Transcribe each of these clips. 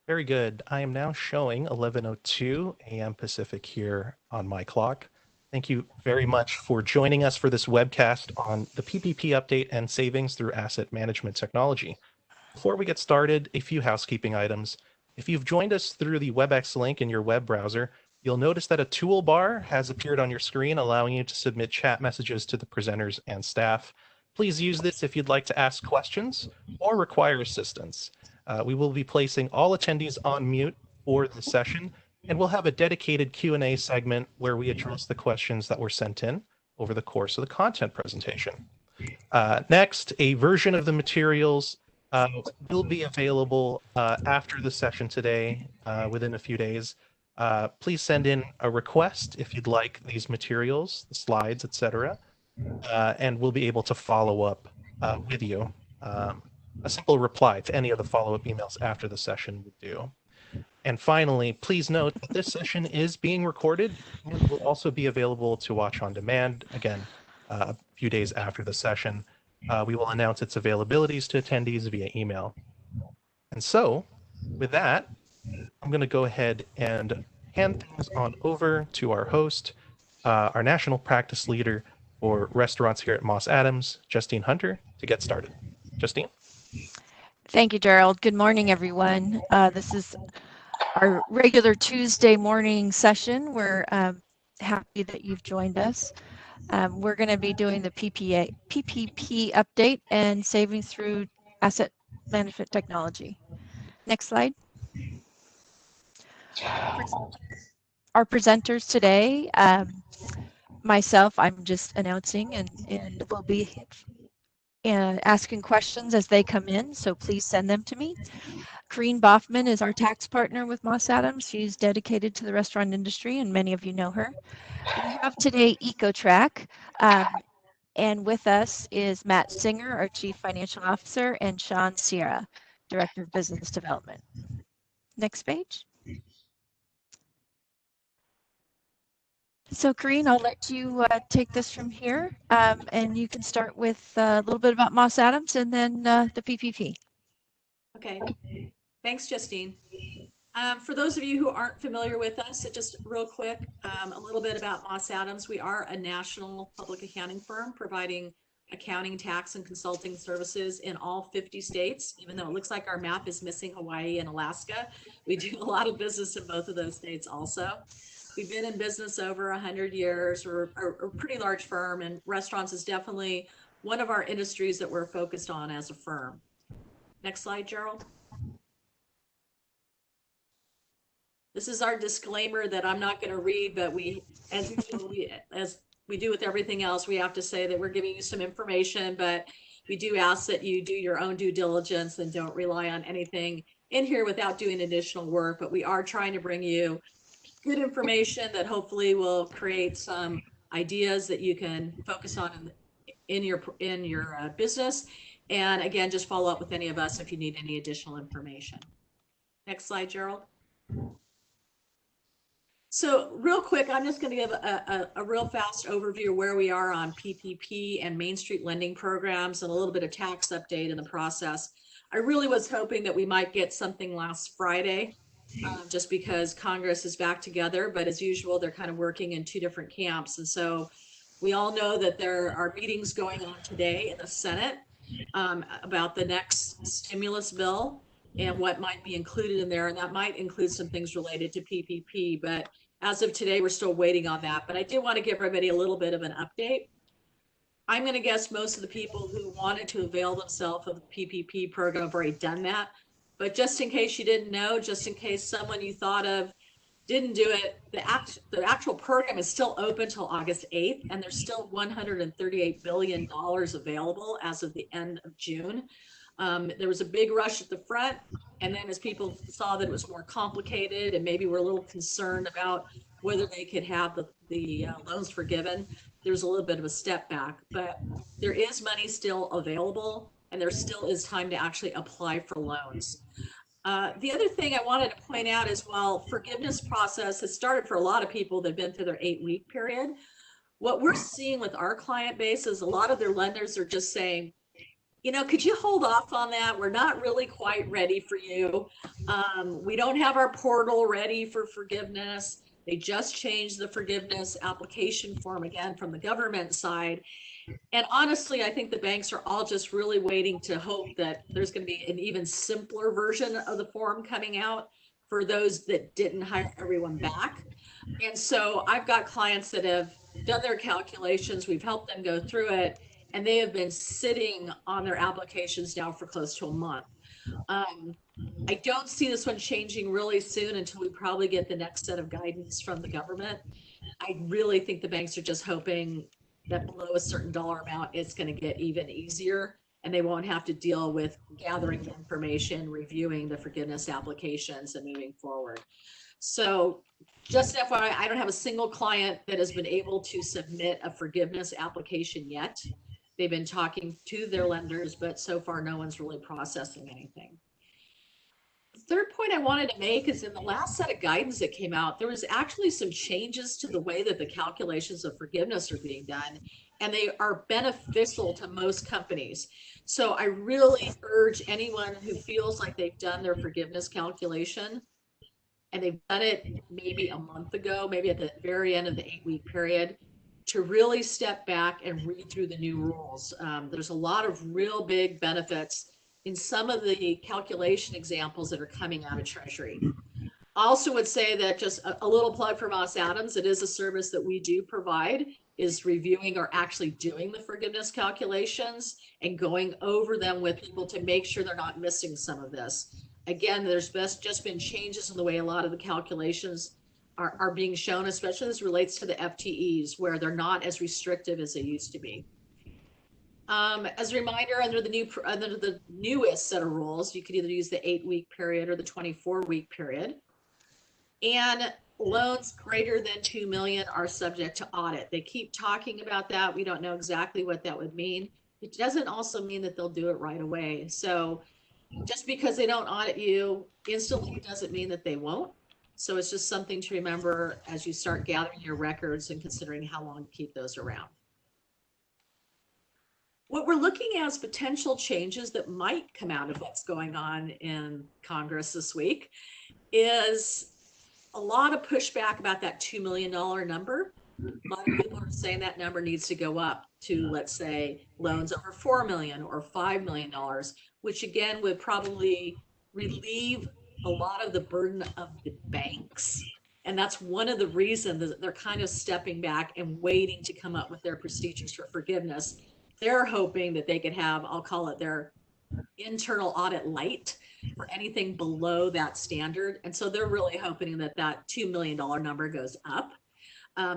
Very good. I am now showing 11:02 a.m. Pacific here on my clock. Thank you very much for joining us for this webcast on the PPP update and savings through asset management technology. Before we get started, a few housekeeping items. If you've joined us through the WebEx link in your web browser, you'll notice that a toolbar has appeared on your screen, allowing you to submit chat messages to the presenters and staff. Please use this if you'd like to ask questions or require assistance. We will be placing all attendees on mute for the session, and we'll have a dedicated Q&A segment where we address the questions that were sent in over the course of the content presentation. Next, a version of the materials will be available after the session today, within a few days. Please send in a request if you'd like these materials, the slides, etc., and we'll be able to follow up with you. A simple reply to any of the follow-up emails after the session would do. And finally, please note that this session is being recorded and will also be available to watch on demand, again, a few days after the session. We will announce its availabilities to attendees via email. And so, with that, I'm going to go ahead and hand things on over to our host, our national practice leader for restaurants here at Moss Adams, Justine Hunter, to get started. Justine? Thank you, Gerald. Good morning, everyone. This is our regular Tuesday morning session. We're happy that you've joined us. We're going to be doing the PPP update and savings through asset management technology. Next slide. Our presenters today, myself, I'm just announcing, and we'll be asking questions as they come in, so please send them to me. Corinne Baughman is our tax partner with Moss Adams. She's dedicated to the restaurant industry, and many of you know her. We have today EcoTrack, and with us is Matt Singer, our Chief Financial Officer, and Sean Sierra, Director of Business Development. Next page. So Corinne, I'll let you take this from here, and you can start with a little bit about Moss Adams and then the PPP. Okay, thanks, Justine. For those of you who aren't familiar with us, just real quick, a little bit about Moss Adams. We are a national public accounting firm providing accounting, tax, and consulting services in all 50 states. Even though it looks like our map is missing Hawaii and Alaska, we do a lot of business in both of those states also. We've been in business over 100 years. We're a pretty large firm, and restaurants is definitely one of our industries that we're focused on as a firm. Next slide, Gerald. This is our disclaimer that I'm not going to read, but as we do with everything else, we have to say that we're giving you some information, but we do ask that you do your own due diligence and don't rely on anything in here without doing additional work. But we are trying to bring you good information that hopefully will create some ideas that you can focus on in your business. And again, just follow up with any of us if you need any additional information. Next slide, Gerald. So real quick, I'm just going to give a real fast overview of where we are on PPP and Main Street lending programs and a little bit of tax update in the process. I really was hoping that we might get something last Friday, just because Congress is back together, but as usual, they're kind of working in two different camps. And so we all know that there are meetings going on today in the Senate about the next stimulus bill and what might be included in there. And that might include some things related to PPP, but as of today, we're still waiting on that. But I did want to give everybody a little bit of an update. I'm going to guess most of the people who wanted to avail themselves of the PPP program have already done that. But just in case you didn't know, just in case someone you thought of didn't do it. The actual program is still open till August 8th, and there's still $138 billion available as of the end of June. There was a big rush at the front, and then as people saw that it was more complicated and maybe were a little concerned about whether they could have the loans forgiven, there was a little bit of a step back. But there is money still available, and there still is time to actually apply for loans. The other thing I wanted to point out is, while forgiveness process has started for a lot of people that have been through their 8-week period, what we're seeing with our client base is a lot of their lenders are just saying, you know, could you hold off on that? We're not really quite ready for you. We don't have our portal ready for forgiveness. They just changed the forgiveness application form again from the government side. And honestly, I think the banks are all just really waiting to hope that there's going to be an even simpler version of the form coming out for those that didn't hire everyone back. And so I've got clients that have done their calculations. We've helped them go through it, and they have been sitting on their applications now for close to a month. I don't see this one changing really soon until we probably get the next set of guidance from the government. I really think the banks are just hoping that below a certain dollar amount, it's going to get even easier, and they won't have to deal with gathering the information, reviewing the forgiveness applications, and moving forward. So just FYI, I don't have a single client that has been able to submit a forgiveness application yet. They've been talking to their lenders, but so far no one's really processing anything. The third point I wanted to make is, in the last set of guidance that came out, there was actually some changes to the way that the calculations of forgiveness are being done, and they are beneficial to most companies. So I really urge anyone who feels like they've done their forgiveness calculation and they've done it maybe a month ago, maybe at the very end of the 8-week period, to really step back and read through the new rules. There's a lot of real big benefits in some of the calculation examples that are coming out of Treasury. I also would say that, just a little plug for Moss Adams, it is a service that we do provide, is reviewing or actually doing the forgiveness calculations and going over them with people to make sure they're not missing some of this. Again, there's just been changes in the way a lot of the calculations are being shown, especially as relates to the FTEs, where they're not as restrictive as they used to be. As a reminder, under the newest set of rules, you could either use the 8-week period or the 24-week period. And loans greater than $2 million are subject to audit. They keep talking about that. We don't know exactly what that would mean. It doesn't also mean that they'll do it right away. So just because they don't audit you instantly doesn't mean that they won't. So it's just something to remember as you start gathering your records and considering how long to keep those around. What we're looking at as potential changes that might come out of what's going on in Congress this week is a lot of pushback about that $2 million number. A lot of people are saying that number needs to go up to, let's say, loans over $4 million or $5 million, which again would probably relieve a lot of the burden of the banks. And that's one of the reasons that they're kind of stepping back and waiting to come up with their procedures for forgiveness. They're hoping that they could have, I'll call it their internal audit light for anything below that standard. And so they're really hoping that that $2 million number goes up.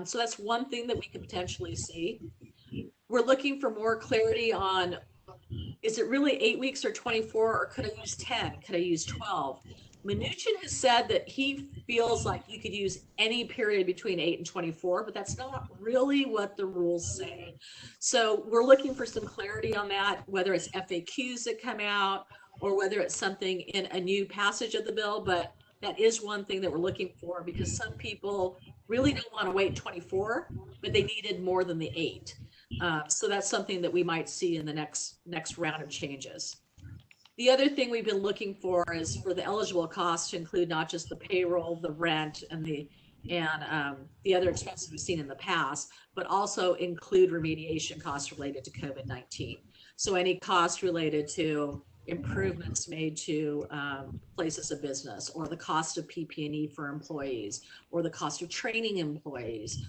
So that's one thing that we could potentially see. We're looking for more clarity on, is it really 8 weeks or 24, or could I use 10? Could I use 12? Mnuchin has said that he feels like you could use any period between 8 and 24, but that's not really what the rules say. So we're looking for some clarity on that, whether it's FAQs that come out or whether it's something in a new passage of the bill. But that is one thing that we're looking for, because some people really don't want to wait 24, but they needed more than the 8. So that's something that we might see in the next round of changes. The other thing we've been looking for is for the eligible costs to include not just the payroll, the rent, and the other expenses we've seen in the past, but also include remediation costs related to COVID-19. So any costs related to improvements made to places of business, or the cost of PP&E for employees, or the cost of training employees,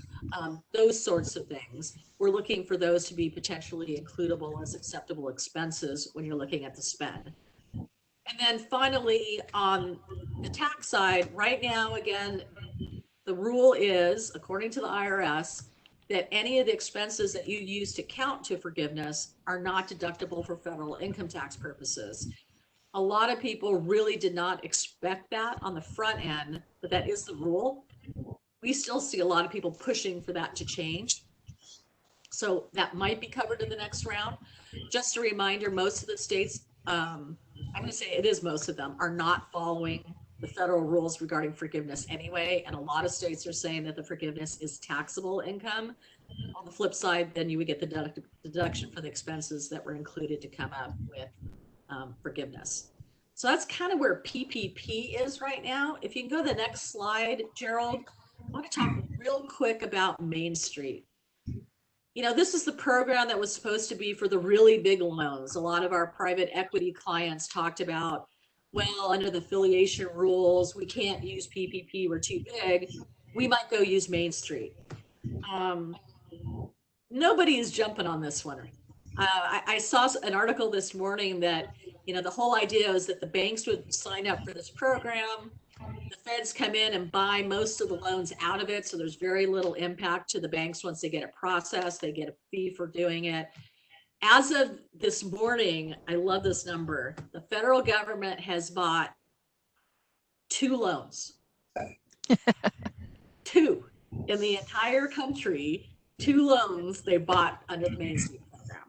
those sorts of things. We're looking for those to be potentially includable as acceptable expenses when you're looking at the spend. And then finally, on the tax side, right now, again, the rule is, according to the IRS, that any of the expenses that you use to count to forgiveness are not deductible for federal income tax purposes. A lot of people really did not expect that on the front end, but that is the rule. We still see a lot of people pushing for that to change. So that might be covered in the next round. Just a reminder, most of the states, I'm going to say it is most of them, are not following the federal rules regarding forgiveness anyway. And a lot of states are saying that the forgiveness is taxable income. On the flip side, then you would get the deduction for the expenses that were included to come up with forgiveness. So that's kind of where PPP is right now. If you can go to the next slide, Gerald, I want to talk real quick about Main Street. You know, this is the program that was supposed to be for the really big loans. A lot of our private equity clients talked about, well, under the affiliation rules, we can't use PPP, we're too big. We might go use Main Street. Nobody is jumping on this one. I saw an article this morning that, you know, the whole idea is that the banks would sign up for this program. The feds come in and buy most of the loans out of it. So there's very little impact to the banks once they get it processed. They get a fee for doing it. As of this morning, I love this number. The federal government has bought 2 loans. 2 in the entire country. 2 loans they bought under the Main Street program.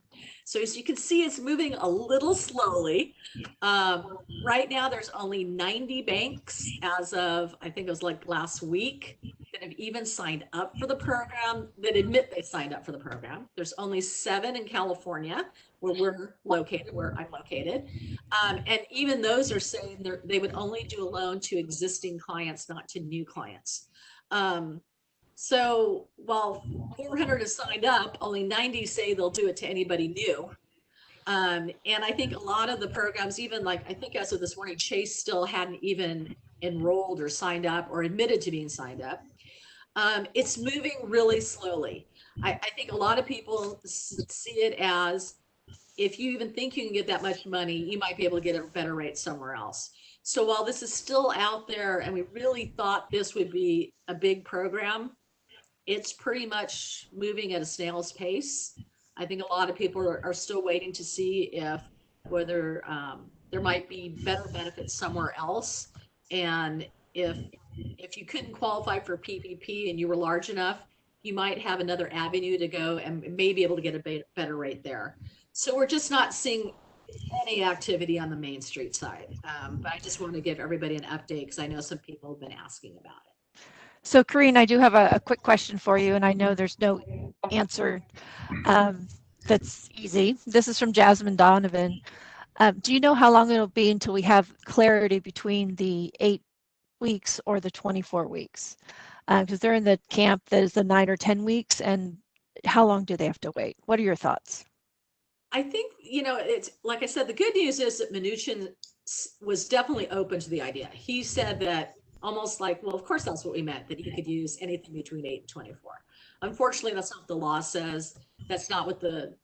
So as you can see, it's moving a little slowly. Right now, there's only 90 banks as of, I think it was like last week, that have even signed up for the program, that admit they signed up for the program. There's only 7 in California, where we're located, where I'm located. And even those are saying they would only do a loan to existing clients, not to new clients. So while 400 have signed up, only 90 say they'll do it to anybody new. And I think a lot of the programs, even like, I think as of this morning, Chase still hadn't even enrolled or signed up or admitted to being signed up. It's moving really slowly. I think a lot of people see it as, if you even think you can get that much money, you might be able to get a better rate somewhere else. So while this is still out there and we really thought this would be a big program, it's pretty much moving at a snail's pace. I think a lot of people are still waiting to see whether there might be better benefits somewhere else. And if you couldn't qualify for PPP and you were large enough, you might have another avenue to go and may be able to get a better rate there. So we're just not seeing any activity on the Main Street side. But I just want to give everybody an update because I know some people have been asking about it. So Corinne, I do have a quick question for you, and I know there's no answer that's easy. This is from Jasmine Donovan. Do you know how long it'll be until we have clarity between the 8 weeks or the 24 weeks? Because they're in the camp that is the 9 or 10 weeks, and how long do they have to wait? What are your thoughts? I think, you know, it's like I said, the good news is that Mnuchin was definitely open to the idea. He said that almost like, well, of course, that's what we meant, that you could use anything between 8 and 24. Unfortunately, that's not what the law says. That's not what the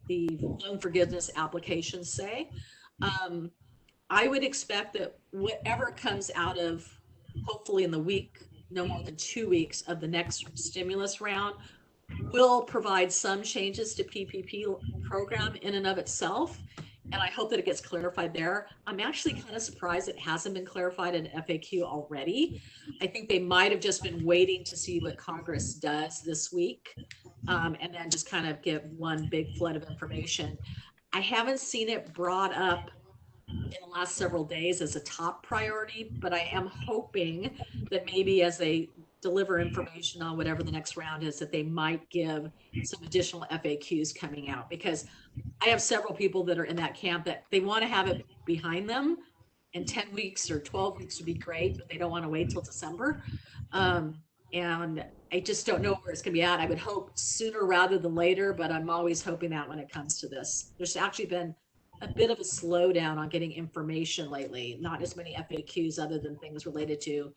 loan forgiveness applications say. I would expect that whatever comes out of, hopefully in the week, no more than 2 weeks of the next stimulus round, will provide some changes to PPP program in and of itself. And I hope that it gets clarified there. I'm actually kind of surprised it hasn't been clarified in FAQ already. I think they might have just been waiting to see what Congress does this week, and then just kind of give one big flood of information. I haven't seen it brought up in the last several days as a top priority, but I am hoping that maybe as they deliver information on whatever the next round is, that they might give some additional FAQs coming out, because I have several people that are in that camp that they want to have it behind them, and 10 weeks or 12 weeks would be great, but they don't want to wait till December. And I just don't know where it's going to be at. I would hope sooner rather than later, but I'm always hoping that when it comes to this. There's actually been a bit of a slowdown on getting information lately, not as many FAQs other than things related to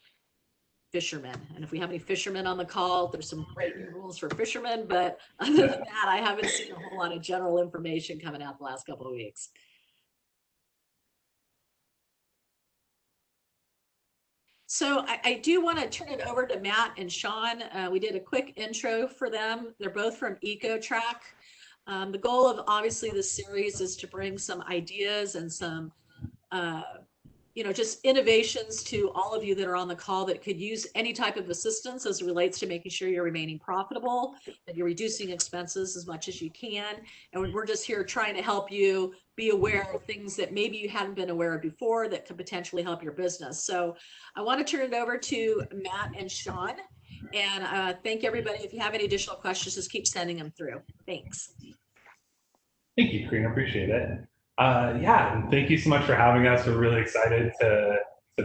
fishermen. And if we have any fishermen on the call, there's some great new rules for fishermen, but other than that, I haven't seen a whole lot of general information coming out the last couple of weeks. So I do want to turn it over to Matt and Sean. We did a quick intro for them. They're both from EcoTrack. The goal of obviously this series is to bring some ideas and some just innovations to all of you that are on the call that could use any type of assistance as it relates to making sure you're remaining profitable, that you're reducing expenses as much as you can. And we're just here trying to help you be aware of things that maybe you hadn't been aware of before that could potentially help your business. So I want to turn it over to Matt and Sean. And thank everybody. If you have any additional questions, just keep sending them through. Thanks. Thank you, Corinne. Appreciate it. Yeah, and thank you so much for having us. We're really excited to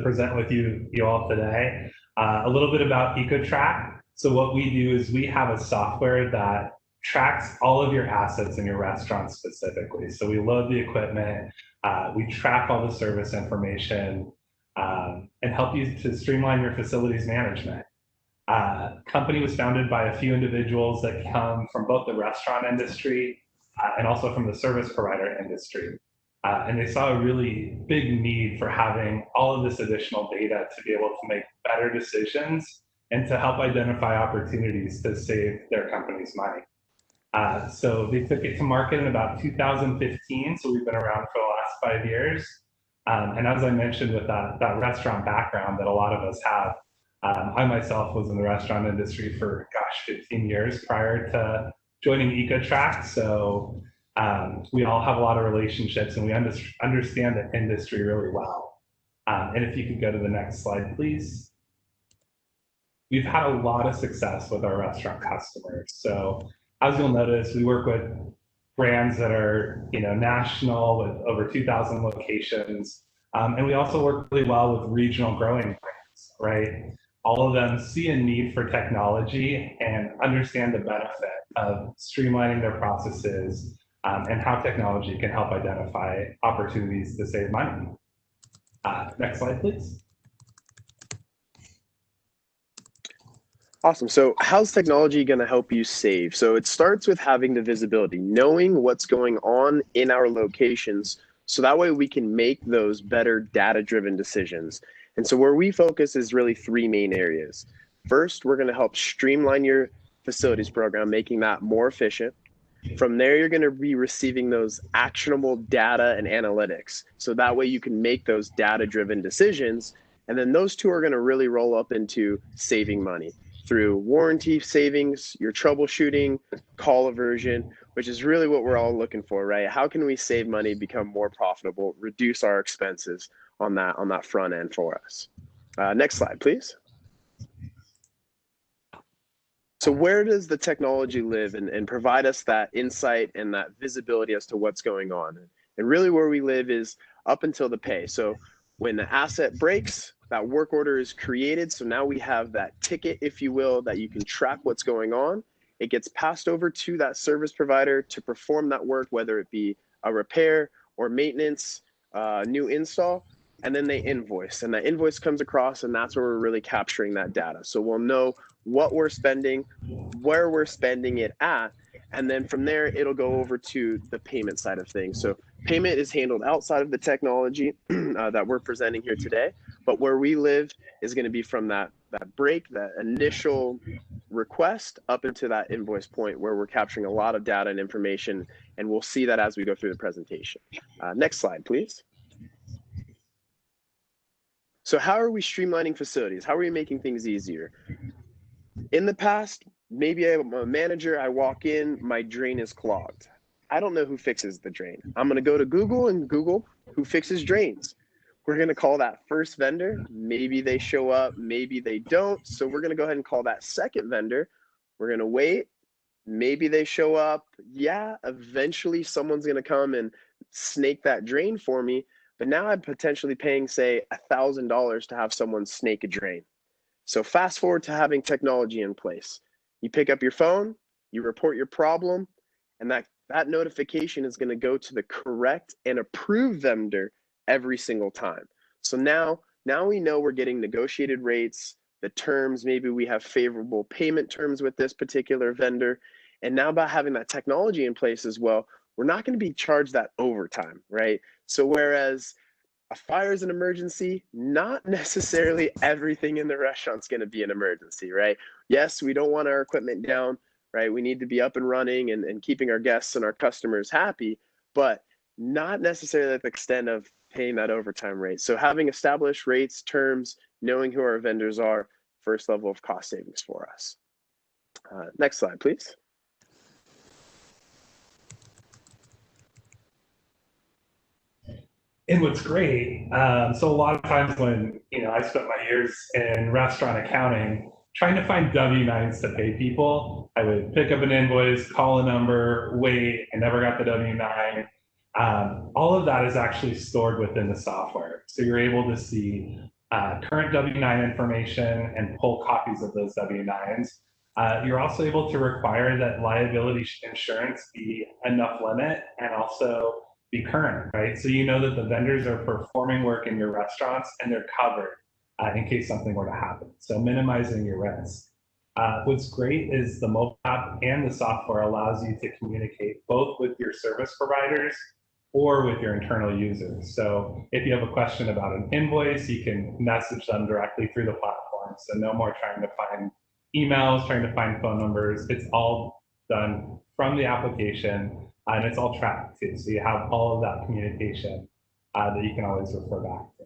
present with you all today. A little bit about EcoTrack. So what we do is we have a software that tracks all of your assets in your restaurant specifically. So we load the equipment, we track all the service information, and help you to streamline your facilities management. Company was founded by a few individuals that come from both the restaurant industry and also from the service provider industry. And they saw a really big need for having all of this additional data to be able to make better decisions and to help identify opportunities to save their company's money. So they took it to market in about 2015. So we've been around for the last 5 years. And as I mentioned with that restaurant background that a lot of us have, I myself was in the restaurant industry for, 15 years prior to joining EcoTrack. So we all have a lot of relationships and we understand the industry really well. And if you could go to the next slide, please. We've had a lot of success with our restaurant customers. So as you'll notice, we work with brands that are national with over 2,000 locations. And we also work really well with regional growing brands, right? All of them see a need for technology and understand the benefit of streamlining their processes and how technology can help identify opportunities to save money. Next slide, please. Awesome. So how's technology going to help you save? So it starts with having the visibility, knowing what's going on in our locations. So that way we can make those better data-driven decisions. And so where we focus is really 3 main areas. First, we're going to help streamline your facilities program, making that more efficient. From there, you're going to be receiving those actionable data and analytics. So that way you can make those data-driven decisions. And then those 2 are going to really roll up into saving money through warranty savings, your troubleshooting, call aversion, which is really what we're all looking for, right? How can we save money, become more profitable, reduce our expenses on that front end for us? Next slide, please. So where does the technology live and provide us that insight and that visibility as to what's going on? And really where we live is up until the pay. So when the asset breaks, that work order is created. So now we have that ticket, if you will, that you can track what's going on. It gets passed over to that service provider to perform that work, whether it be a repair or maintenance, new install, and then they invoice. And that invoice comes across, and that's where we're really capturing that data. So we'll know what we're spending, where we're spending it at, and then from there, it'll go over to the payment side of things. So payment is handled outside of the technology that we're presenting here today, but where we live is going to be from that break, that initial request up into that invoice point where we're capturing a lot of data and information, and we'll see that as we go through the presentation. Next slide, please. So how are we streamlining facilities? How are we making things easier? In the past, maybe I'm a manager, I walk in, my drain is clogged. I don't know who fixes the drain. I'm going to go to Google and Google who fixes drains. We're going to call that first vendor. Maybe they show up, maybe they don't. So we're going to go ahead and call that second vendor. We're going to wait. Maybe they show up. Yeah, eventually someone's going to come and snake that drain for me. But now I'm potentially paying, say, $1,000 to have someone snake a drain. So fast forward to having technology in place. You pick up your phone, you report your problem, and that notification is going to go to the correct and approved vendor every single time. So now we know we're getting negotiated rates, the terms, maybe we have favorable payment terms with this particular vendor. And now by having that technology in place as well, we're not going to be charged that overtime, right? So whereas A fire is an emergency. Not necessarily everything in the restaurant's going to be an emergency, right? Yes, we don't want our equipment down, right? We need to be up and running and keeping our guests and our customers happy, but not necessarily at the extent of paying that overtime rate. So having established rates, terms, knowing who our vendors are, first level of cost savings for us. Next slide, please. And what's great, so a lot of times when, I spent my years in restaurant accounting, trying to find W-9s to pay people, I would pick up an invoice, call a number, wait, I never got the W-9. All of that is actually stored within the software. So you're able to see current W-9 information and pull copies of those W-9s. You're also able to require that liability insurance be enough limit and also be current, right? So you know that the vendors are performing work in your restaurants and they're covered in case something were to happen. So minimizing your risk. What's great is the mobile app and the software allows you to communicate both with your service providers or with your internal users. So if you have a question about an invoice, you can message them directly through the platform. So no more trying to find emails, trying to find phone numbers. It's all done from the application, and it's all tracked too. So you have all of that communication that you can always refer back to.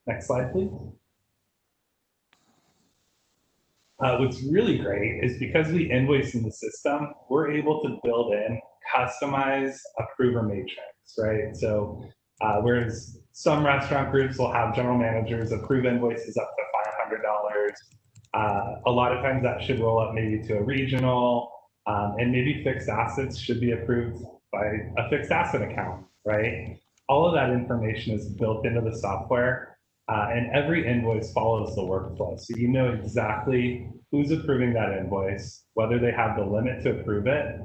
Next slide, please. What's really great is because we invoice in the system, we're able to build in customized approver matrix, right? So whereas some restaurant groups will have general managers approve invoices up to $500, a lot of times that should roll up maybe to a regional, and maybe fixed assets should be approved by a fixed asset account, right? All of that information is built into the software, and every invoice follows the workflow. So you know exactly who's approving that invoice, whether they have the limit to approve it.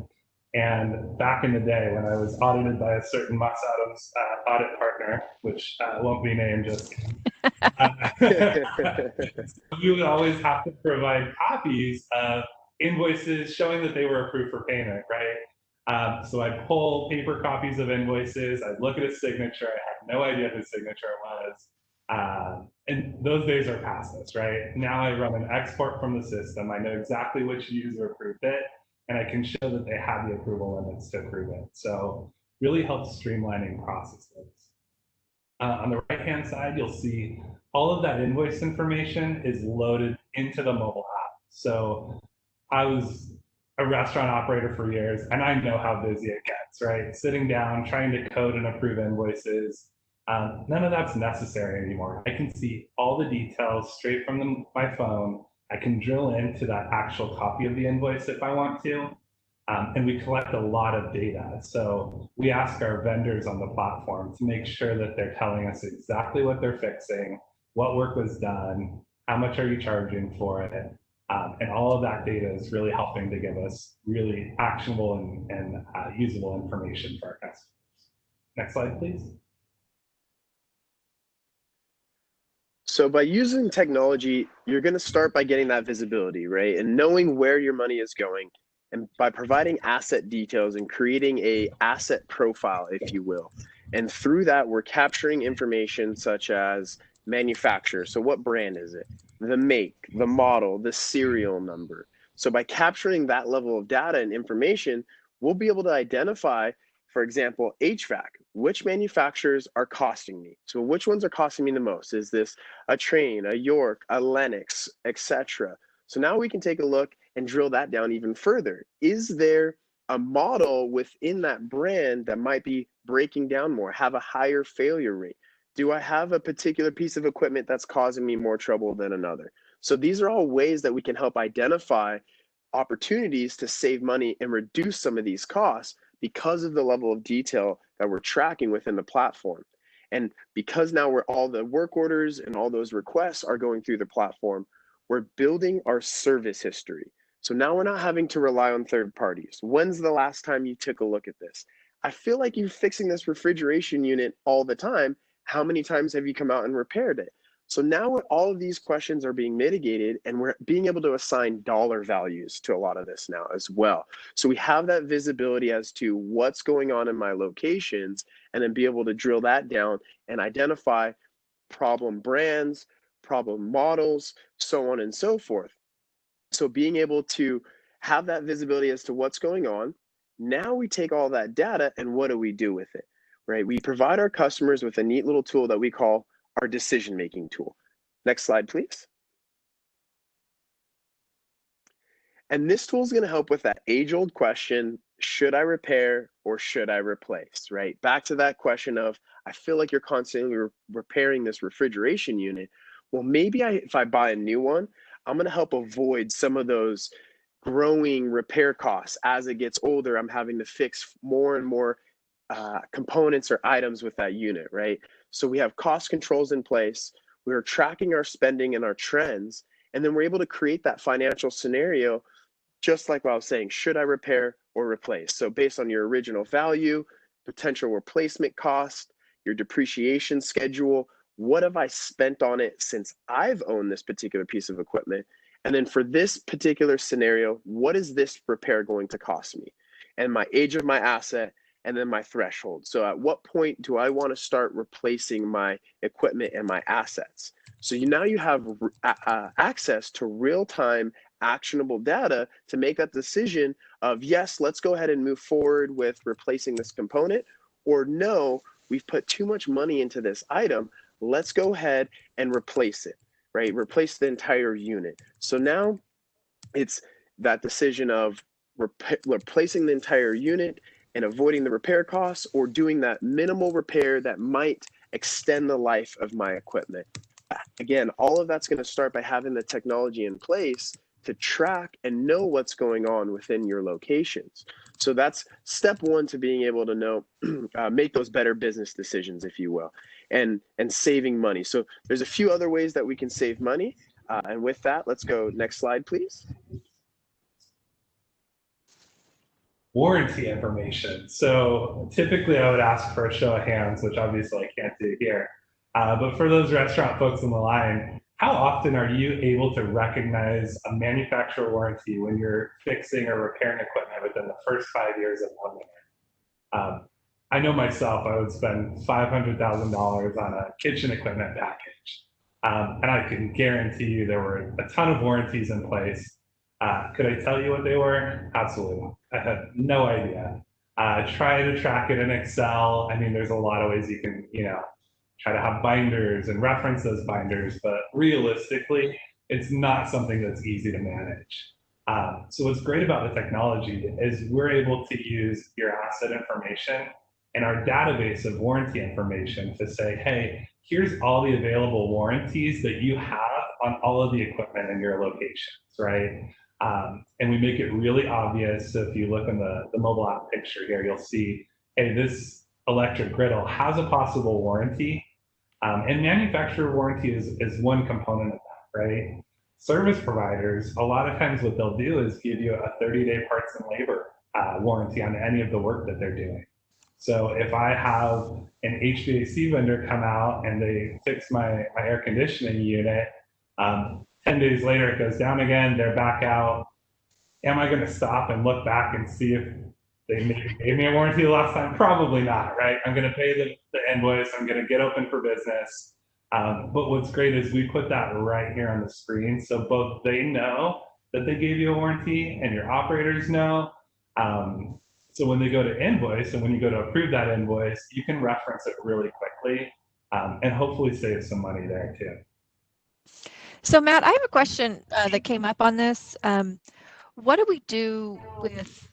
And back in the day when I was audited by a certain Moss Adams audit partner, which won't be named, just we would always have to provide copies of invoices showing that they were approved for payment, right? So I'd pull paper copies of invoices, I'd look at a signature, I had no idea whose signature it was. And those days are past us, right? Now I run an export from the system, I know exactly which user approved it, and I can show that they have the approval limits to approve it. So really helps streamlining processes. On the right-hand side, you'll see all of that invoice information is loaded into the mobile app. So I was a restaurant operator for years, and I know how busy it gets, right? Sitting down, trying to code and approve invoices, none of that's necessary anymore. I can see all the details straight from my phone. I can drill into that actual copy of the invoice if I want to, and we collect a lot of data. So we ask our vendors on the platform to make sure that they're telling us exactly what they're fixing, what work was done, how much are you charging for it, and all of that data is really helping to give us really actionable and usable information for our customers. Next slide, please. So by using technology, you're going to start by getting that visibility, right? And knowing where your money is going. And by providing asset details and creating a asset profile, if you will. And through that, we're capturing information such as manufacturer. So what brand is it? The make, the model, the serial number. So by capturing that level of data and information, we'll be able to identify, for example, HVAC, which manufacturers are costing me. So which ones are costing me the most? Is this a Trane, a York, a Lennox, etc.? So now we can take a look and drill that down even further. Is there a model within that brand that might be breaking down more, have a higher failure rate? Do I have a particular piece of equipment that's causing me more trouble than another? So these are all ways that we can help identify opportunities to save money and reduce some of these costs because of the level of detail that we're tracking within the platform. And because now all the work orders and all those requests are going through the platform, we're building our service history. So now we're not having to rely on third parties. When's the last time you took a look at this? I feel like you're fixing this refrigeration unit all the time. How many times have you come out and repaired it? So now all of these questions are being mitigated, and we're being able to assign dollar values to a lot of this now as well. So we have that visibility as to what's going on in my locations, and then be able to drill that down and identify problem brands, problem models, so on and so forth. So being able to have that visibility as to what's going on, now we take all that data and what do we do with it, right? We provide our customers with a neat little tool that we call our decision-making tool. Next slide, please. And this tool is going to help with that age-old question, should I repair or should I replace, right? Back to that question of, I feel like you're constantly repairing this refrigeration unit. Well, maybe if I buy a new one, I'm going to help avoid some of those growing repair costs. As it gets older, I'm having to fix more and more components or items with that unit, right? So we have cost controls in place. We're tracking our spending and our trends, and then we're able to create that financial scenario, just like what I was saying, should I repair or replace? So based on your original value, potential replacement cost, your depreciation schedule, what have I spent on it since I've owned this particular piece of equipment? And then for this particular scenario, what is this repair going to cost me? And my age of my asset, and then my threshold. So at what point do I want to start replacing my equipment and my assets? So now you have access to real-time actionable data to make that decision of, yes, let's go ahead and move forward with replacing this component, or no, we've put too much money into this item, let's go ahead and replace it, right? Replace the entire unit. So now it's that decision of replacing the entire unit and avoiding the repair costs, or doing that minimal repair that might extend the life of my equipment. Again, all of that's going to start by having the technology in place to track and know what's going on within your locations. So that's step one to being able to know, make those better business decisions, if you will, and saving money. So there's a few other ways that we can save money. And with that, let's go next slide, please. Warranty information. So typically I would ask for a show of hands, which obviously I can't do here. But for those restaurant folks on the line, how often are you able to recognize a manufacturer warranty when you're fixing or repairing equipment within the first 5 years of one year? I know myself, I would spend $500,000 on a kitchen equipment package. And I can guarantee you there were a ton of warranties in place. Could I tell you what they were? Absolutely. I have no idea. Try to track it in Excel. I mean, there's a lot of ways you can, try to have binders and reference those binders, but realistically, it's not something that's easy to manage. So what's great about the technology is we're able to use your asset information and our database of warranty information to say, hey, here's all the available warranties that you have on all of the equipment in your locations, right? And we make it really obvious. So if you look in the mobile app picture here, you'll see, hey, this electric griddle has a possible warranty. And manufacturer warranty is one component of that, right? Service providers, a lot of times what they'll do is give you a 30-day parts and labor warranty on any of the work that they're doing. So if I have an HVAC vendor come out and they fix my air conditioning unit, 10 days later it goes down again, they're back out. Am I going to stop and look back and see if they maybe gave me a warranty the last time? Probably not, right? I'm going to pay the invoice. I'm going to get open for business. But what's great is we put that right here on the screen. So both they know that they gave you a warranty and your operators know. So when they go to invoice and when you go to approve that invoice, you can reference it really quickly and hopefully save some money there too. So Matt, I have a question that came up on this. What do we do with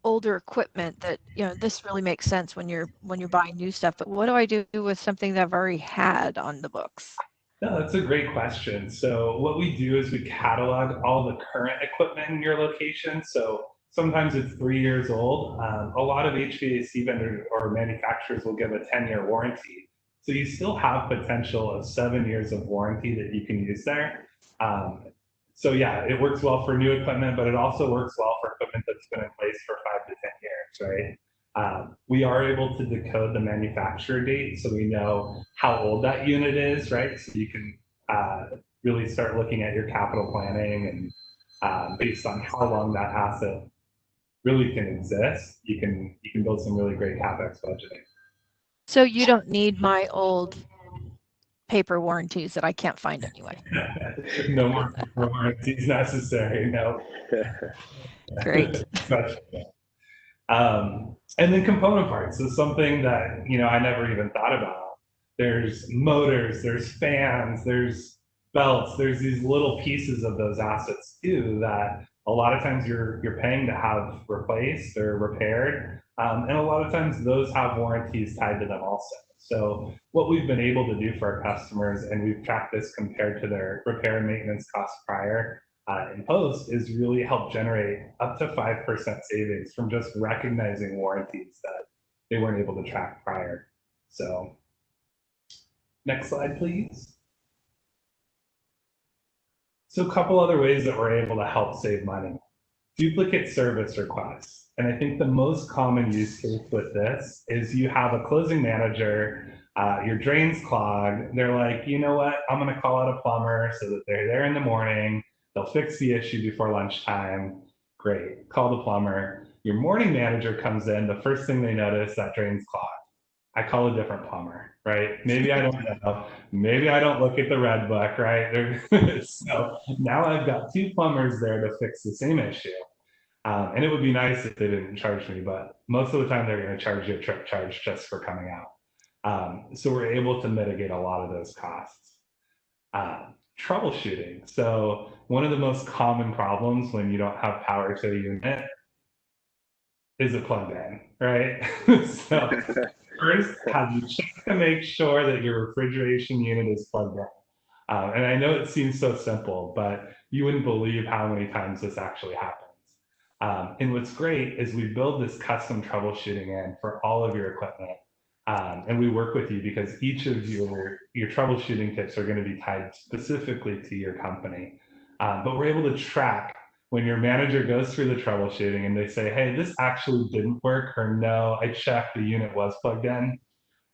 older equipment that, this really makes sense when you're buying new stuff, but what do I do with something that I've already had on the books? No, that's a great question. So what we do is we catalog all the current equipment in your location. So sometimes it's 3 years old. A lot of HVAC vendors or manufacturers will give a 10-year warranty. So you still have potential of 7 years of warranty that you can use there. So yeah, it works well for new equipment, but it also works well for equipment that's been in place for 5 to 10 years, We are able to decode the manufacturer date, so we know how old that unit is, right? So you can really start looking at your capital planning, and based on how long that asset really can exist, you can build some really great capex budgeting. So you don't need my old paper warranties that I can't find anyway. No more warranties necessary. No. Great. And then component parts is something that I never even thought about. There's motors, there's fans, there's belts, there's these little pieces of those assets too that a lot of times you're paying to have replaced or repaired, and a lot of times those have warranties tied to them also. So what we've been able to do for our customers, and we've tracked this compared to their repair and maintenance costs prior in post, is really help generate up to 5% savings from just recognizing warranties that they weren't able to track prior. So next slide, please. So a couple other ways that we're able to help save money. Duplicate service requests. And I think the most common use case with this is you have a closing manager, your drain's clogged. They're like, you know what? I'm going to call out a plumber so that they're there in the morning. They'll fix the issue before lunchtime. Great. Call the plumber. Your morning manager comes in. The first thing they notice, that drain's clogged. I call a different plumber, right? Maybe I don't know. Maybe I don't look at the red book, right? So now I've got two plumbers there to fix the same issue. And it would be nice if they didn't charge me, but most of the time they're going to charge you a trip charge just for coming out. So we're able to mitigate a lot of those costs. Troubleshooting. So one of the most common problems when you don't have power to a unit is it plugged in, right? So first, have you checked to make sure that your refrigeration unit is plugged in? And I know it seems so simple, but you wouldn't believe how many times this actually happens. And what's great is we build this custom troubleshooting in for all of your equipment. And we work with you because each of your troubleshooting tips are going to be tied specifically to your company. But we're able to track when your manager goes through the troubleshooting and they say, hey, this actually didn't work, or no, I checked, the unit was plugged in.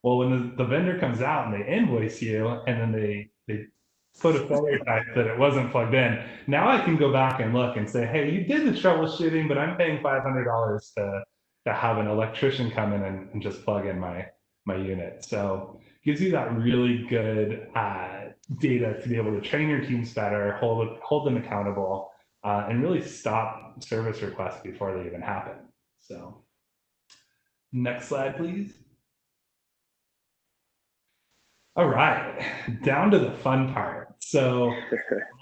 Well, when the vendor comes out and they invoice you and then they put a failure type that it wasn't plugged in, now I can go back and look and say, hey, you did the troubleshooting, but I'm paying $500 to have an electrician come in and just plug in my unit. So it gives you that really good data to be able to train your teams better, hold them accountable, and really stop service requests before they even happen. So next slide, please. All right, down to the fun part. So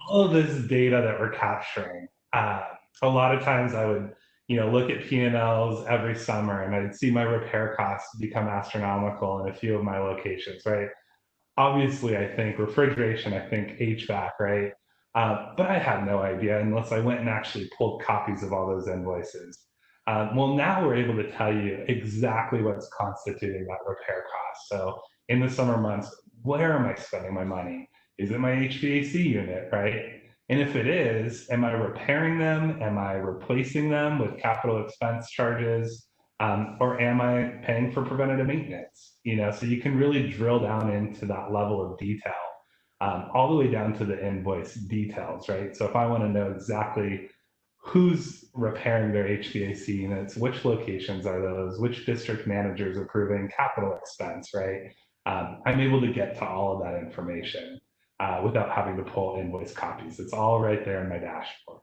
all of this data that we're capturing, a lot of times I would look at P&Ls every summer and I'd see my repair costs become astronomical in a few of my locations, right? Obviously, I think refrigeration, I think HVAC, right? But I had no idea unless I went and actually pulled copies of all those invoices. Well, now we're able to tell you exactly what's constituting that repair cost. So in the summer months, where am I spending my money? Is it my HVAC unit, right? And if it is, am I repairing them? Am I replacing them with capital expense charges? Or am I paying for preventative maintenance? So you can really drill down into that level of detail, all the way down to the invoice details, right? So if I want to know exactly who's repairing their HVAC units, which locations are those, which district managers approving capital expense, right? I'm able to get to all of that information without having to pull invoice copies. It's all right there in my dashboard.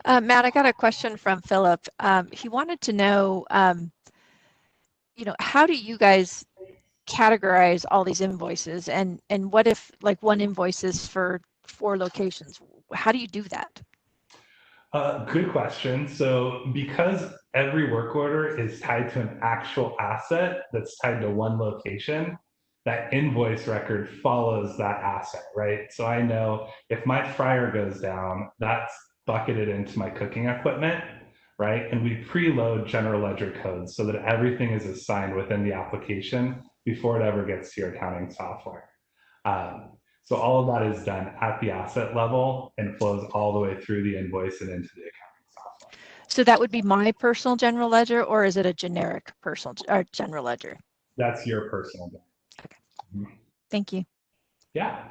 Matt, I got a question from Philip. He wanted to know, how do you guys categorize all these invoices, and what if like one invoice is for 4 locations? How do you do that? Good question. So because every work order is tied to an actual asset that's tied to one location, that invoice record follows that asset, right? So I know if my fryer goes down, that's bucketed into my cooking equipment, right? And we preload general ledger codes so that everything is assigned within the application before it ever gets to your accounting software. So all of that is done at the asset level and flows all the way through the invoice and into the accounting software. So that would be my personal general ledger, or is it a generic personal or general ledger? That's your personal bill. Okay. Thank you. Yeah.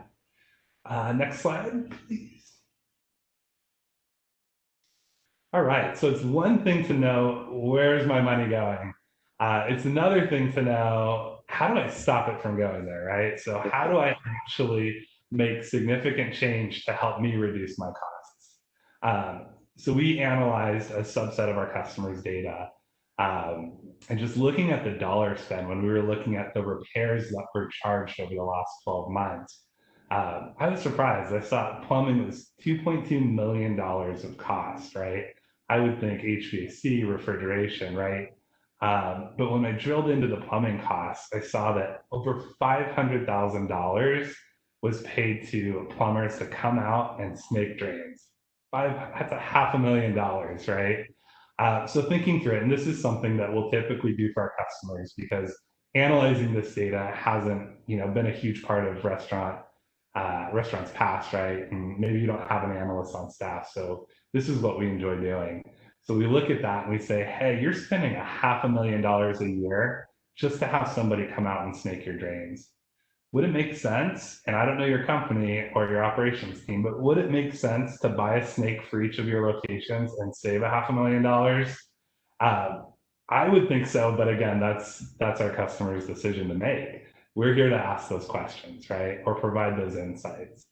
Next slide, please. All right, so it's one thing to know, where's my money going? It's another thing to know, how do I stop it from going there, right? So how do I actually make significant change to help me reduce my costs? So we analyzed a subset of our customers' data, and just looking at the dollar spend when we were looking at the repairs that were charged over the last 12 months, I was surprised. I saw plumbing was $2.2 million of cost, right? I would think HVAC, refrigeration, right? But when I drilled into the plumbing costs, I saw that over $500,000 was paid to plumbers to come out and snake drains. That's $500,000, right? So thinking through it, and this is something that we'll typically do for our customers because analyzing this data hasn't, been a huge part of restaurants past, right? And maybe you don't have an analyst on staff, so this is what we enjoy doing. So we look at that and we say, hey, you're spending $500,000 a year just to have somebody come out and snake your drains. Would it make sense? And I don't know your company or your operations team, but would it make sense to buy a snake for each of your locations and save $500,000? I would think so, but again, that's our customer's decision to make. We're here to ask those questions, right? Or provide those insights.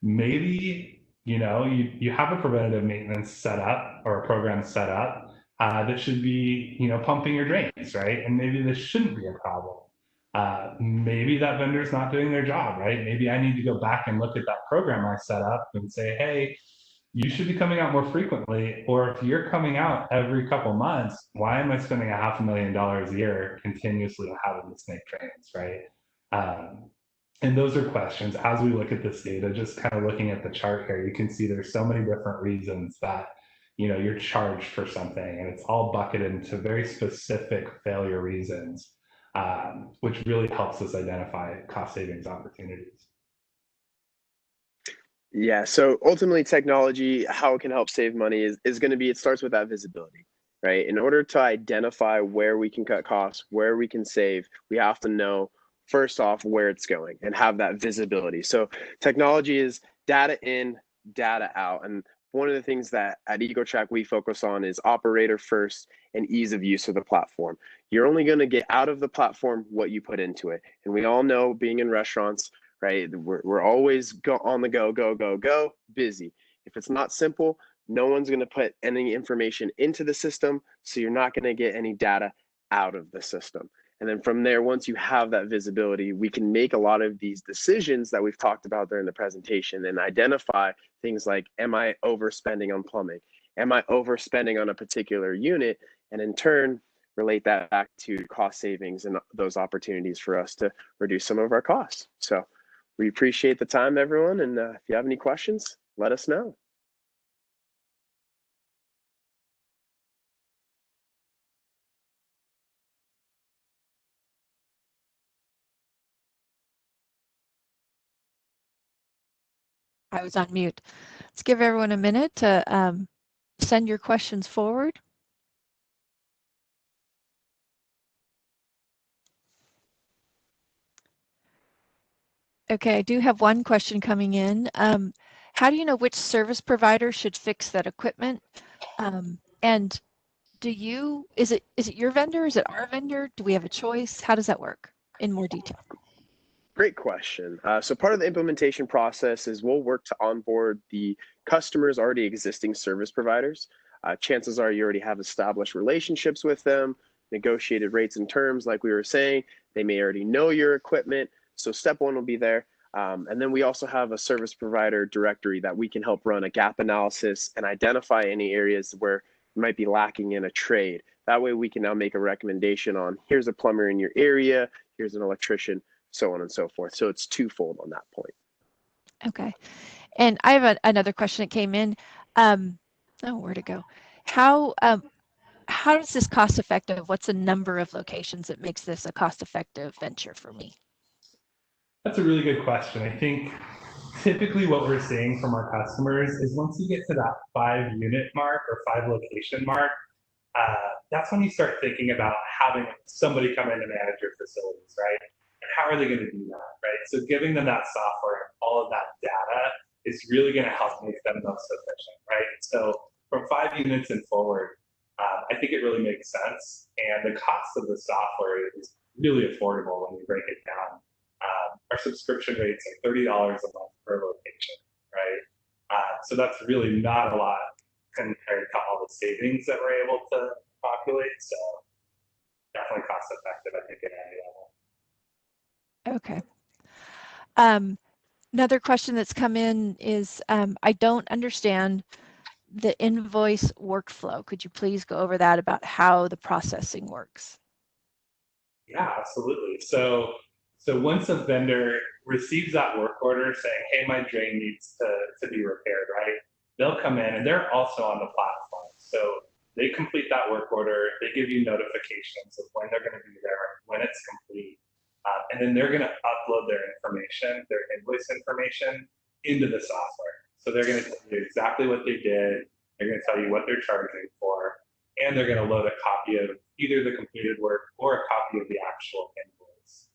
Maybe, you have a preventative maintenance set up or a program set up that should be, pumping your drains, right? And maybe this shouldn't be a problem. Maybe that vendor's not doing their job, right? Maybe I need to go back and look at that program I set up and say, hey, you should be coming out more frequently, or if you're coming out every couple months, why am I spending $500,000 a year continuously on having to snake drains, right? And those are questions as we look at this data, just kind of looking at the chart here, you can see there's so many different reasons that, you're charged for something, and it's all bucketed into very specific failure reasons, which really helps us identify cost savings opportunities. Yeah, so ultimately technology, how it can help save money is going to be, it starts with that visibility, right? In order to identify where we can cut costs, where we can save, we have to know first off where it's going and have that visibility. So technology is data in, data out. And one of the things that at EcoTrack we focus on is operator first and ease of use of the platform. You're only going to get out of the platform what you put into it. And we all know, being in restaurants, right, we're always on the go, busy. If it's not simple, no one's going to put any information into the system, so you're not going to get any data out of the system. And then from there, once you have that visibility, we can make a lot of these decisions that we've talked about during the presentation and identify things like, am I overspending on plumbing? Am I overspending on a particular unit? And in turn, relate that back to cost savings and those opportunities for us to reduce some of our costs. So we appreciate the time, everyone. And if you have any questions, let us know. I was on mute. Let's give everyone a minute to send your questions forward. Okay, I do have one question coming in. How do you know which service provider should fix that equipment? And is it your vendor? Is it our vendor? Do we have a choice? How does that work in more detail? Great question. So part of the implementation process is we'll work to onboard the customer's already existing service providers. Chances are you already have established relationships with them, negotiated rates and terms like we were saying. They may already know your equipment. So step one will be there. And then we also have a service provider directory that we can help run a gap analysis and identify any areas where you might be lacking in a trade. That way we can now make a recommendation on, here's a plumber in your area, here's an electrician, so on and so forth. So it's twofold on that point. Okay. And I have another question that came in. Where to go? How is this cost effective? What's the number of locations that makes this a cost effective venture for me? That's a really good question. I think typically what we're seeing from our customers is once you get to that 5 unit mark or 5 location mark, that's when you start thinking about having somebody come in and manage your facilities, right? And how are they going to do that, right? So giving them that software and all of that data is really going to help make them most efficient, right? So from 5 units and forward, I think it really makes sense. And the cost of the software is really affordable when you break it down. Our subscription rates are $30 a month per location, right? So that's really not a lot compared to all the savings that we're able to populate. So definitely cost effective, I think, at any level. Okay. Another question that's come in is, I don't understand the invoice workflow. Could you please go over that about how the processing works? Yeah, absolutely. So once a vendor receives that work order saying, hey, my drain needs to be repaired, right? They'll come in and they're also on the platform. So they complete that work order, they give you notifications of when they're going to be there, when it's complete, and then they're going to upload their information, their invoice information, into the software. So they're going to tell you exactly what they did, they're going to tell you what they're charging for, and they're going to load a copy of either the completed work or a copy of the actual invoice.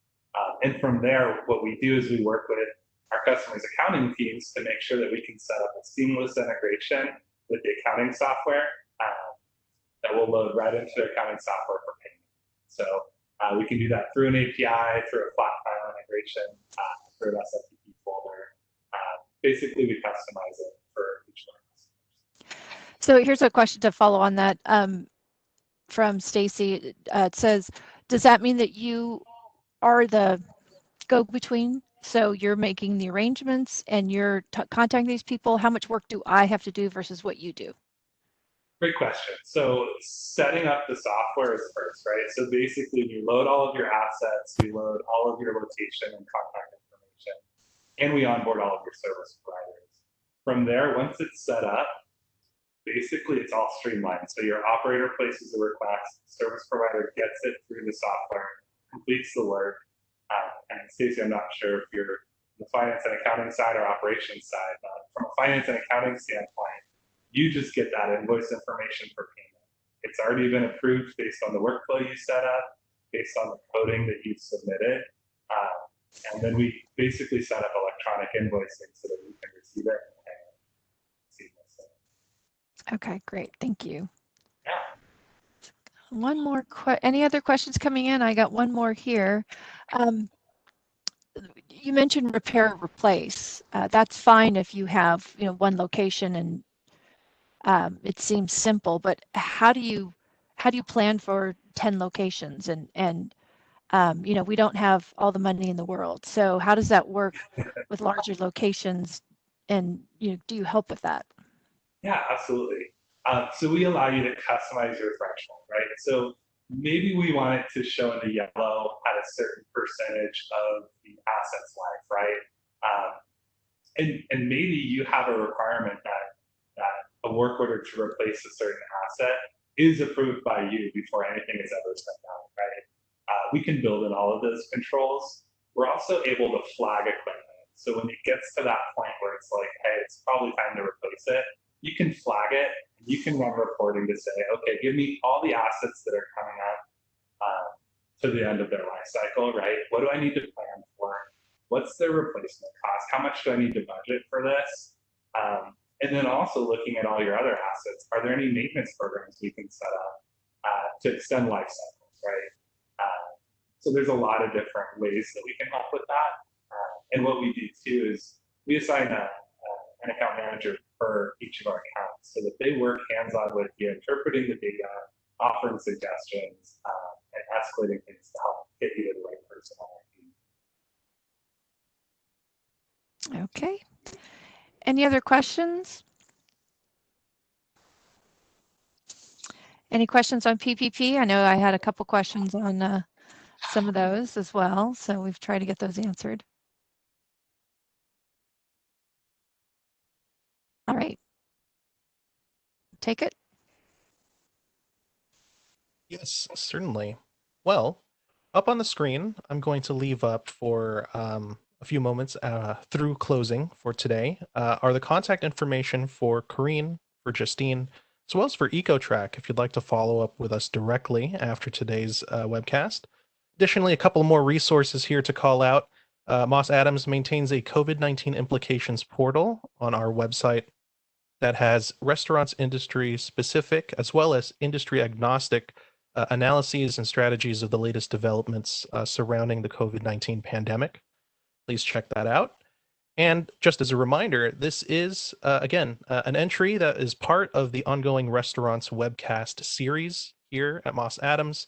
And from there, what we do is we work with our customers' accounting teams to make sure that we can set up a seamless integration with the accounting software that will load right into their accounting software for payment. So we can do that through an API, through a flat file integration, through an SFTP folder. Basically, we customize it for each of our customers. So here's a question to follow on that from Stacy. It says, does that mean that you are the go-between? So you're making the arrangements and you're contacting these people. How much work do I have to do versus what you do? Great question. So setting up the software is first, right? So basically we load all of your assets, we load all of your location and contact information, and we onboard all of your service providers. From there, once it's set up, basically it's all streamlined. So your operator places a request, service provider gets it through the software, completes the work. And Stacey, I'm not sure if you're the finance and accounting side or operations side, but from a finance and accounting standpoint, you just get that invoice information for payment. It's already been approved based on the workflow you set up, based on the coding that you've submitted. And then we basically set up electronic invoicing so that you can receive it and pay it seamlessly. Okay, great. Thank you. Yeah. One more any other questions coming in? I got one more here. You mentioned repair replace. That's fine if you have, one location and it seems simple, but how do you plan for 10 locations and we don't have all the money in the world. So how does that work with larger locations, and do you help with that? Yeah, absolutely. So we allow you to customize your threshold, right? So maybe we want it to show in the yellow at a certain percentage of the asset's life, right? And maybe you have a requirement that a work order to replace a certain asset is approved by you before anything is ever sent out, right? We can build in all of those controls. We're also able to flag equipment. So when it gets to that point where it's like, hey, it's probably time to replace it, you can flag it. You can run reporting to say, okay, give me all the assets that are coming up to the end of their life cycle, right? What do I need to plan for? What's their replacement cost? How much do I need to budget for this? And then also looking at all your other assets, are there any maintenance programs we can set up to extend life cycles, right? So there's a lot of different ways that we can help with that. And what we do too is we assign an account manager for each of our accounts so that they work hands-on with you, interpreting the data, offering suggestions, and escalating things to help get you to the right person on our team. Okay. Any other questions? Any questions on PPP? I know I had a couple questions on some of those as well, so we've tried to get those answered. All right. Take it. a few moments through closing for today are the contact information for Corinne, for Justine, as well as for EcoTrack if you'd like to follow up with us directly after today's webcast. Additionally, a couple more resources here to call out. Moss Adams maintains a COVID-19 implications portal on our website that has restaurants industry specific as well as industry agnostic analyses and strategies of the latest developments surrounding the COVID-19 pandemic. Please check that out. And just as a reminder, this is, again, an entry that is part of the ongoing Restaurants webcast series here at Moss Adams.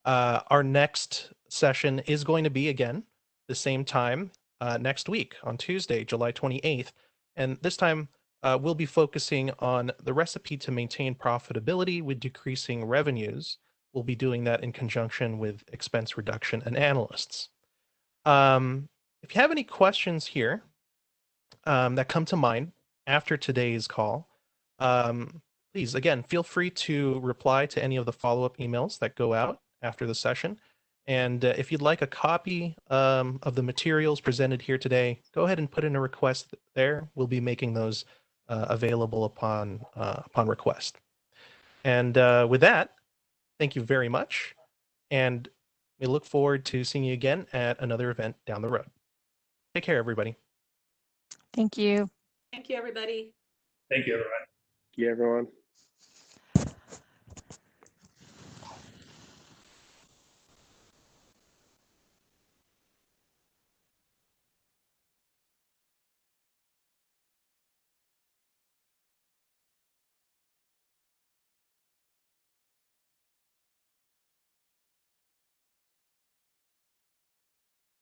Our next session is going to be, again, the same time next week on Tuesday, July 28th. And this time, we'll be focusing on the recipe to maintain profitability with decreasing revenues. We'll be doing that in conjunction with expense reduction and analysts. If you have any questions here that come to mind after today's call, please, again, feel free to reply to any of the follow-up emails that go out after the session. And if you'd like a copy of the materials presented here today, go ahead and put in a request there. We'll be making those available upon request. And with that, thank you very much. And we look forward to seeing you again at another event down the road. Take care, everybody. Thank you. Thank you, everybody. Thank you, everyone. Yeah, everyone.